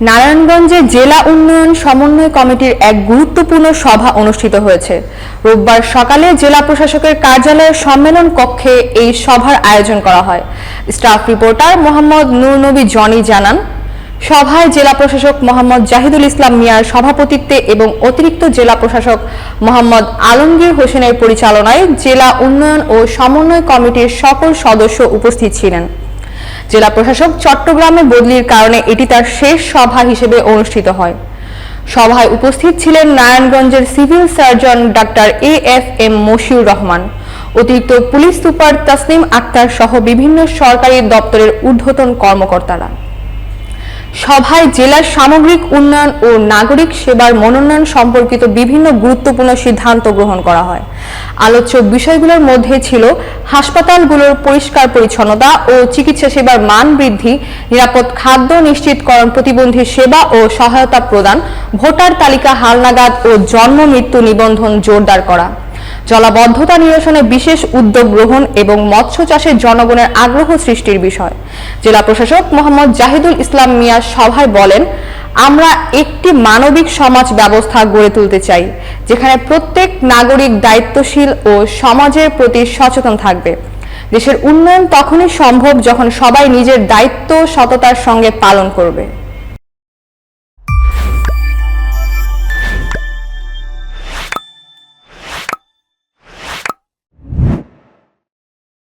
নারায়ণগঞ্জে জেলা উন্নয়ন সমন্বয় কমিটির এক গুরুত্বপূর্ণ সভা অনুষ্ঠিত হয়েছে। রোববার সকালে জেলা প্রশাসকের কার্যালয়ের সম্মেলন কক্ষে এই সভার আয়োজন করা হয়। স্টাফ রিপোর্টার মোহাম্মদ নূর নবী জনি জানান, সভায় জেলা প্রশাসক মোহাম্মদ জাহিদুল ইসলাম মিয়ার সভাপতিত্বে এবং অতিরিক্ত জেলা প্রশাসক মোহাম্মদ আলমগীর হোসেনের পরিচালনায় জেলা উন্নয়ন ও সমন্বয় কমিটির সকল সদস্য উপস্থিত ছিলেন। জেলা প্রশাসক চট্টগ্রামে বদলির কারণে এটি তার শেষ সভা হিসেবে অনুষ্ঠিত হয়। সভায় উপস্থিত ছিলেন নারায়ণগঞ্জের civil surgeon doctor AFM Moshiur Rahman, অতিরিক্ত পুলিশ সুপার তাসনিম আক্তার সহ বিভিন্ন সরকারি দপ্তরের ঊর্ধ্বতন কর্মকর্তারা। সভায় জেলার সামগ্রিক উন্নয়ন ও নাগরিক সেবার মনোনয়ন সম্পর্কিত বিভিন্ন গুরুত্বপূর্ণ সিদ্ধান্ত গ্রহণ করা হয়। আলোচ্য বিষয়গুলোর মধ্যে ছিল হাসপাতালগুলোর পরিষ্কার পরিচ্ছন্নতা ও চিকিৎসা সেবার মান বৃদ্ধি, নিরাপদ খাদ্য নিশ্চিতকরণ, প্রতিবন্ধী সেবা ও সহায়তা প্রদান, ভোটার তালিকা হালনাগাদ ও জন্ম মৃত্যু নিবন্ধন জোরদার করা, জলাবদ্ধতা নিরসনে বিশেষ উদ্যোগ গ্রহণ এবং মৎস্য চাষে জনগণের আগ্রহ সৃষ্টির বিষয়। জেলা প্রশাসক মোহাম্মদ জাহিদুল ইসলাম মিয়া সভায় বলেন, আমরা একটি মানবিক সমাজ ব্যবস্থা গড়ে তুলতে চাই, যেখানে প্রত্যেক নাগরিক দায়িত্বশীল ও সমাজের প্রতি সচেতন থাকবে। দেশের উন্নয়ন তখনই সম্ভব যখন সবাই নিজের দায়িত্ব সততার সঙ্গে পালন করবে।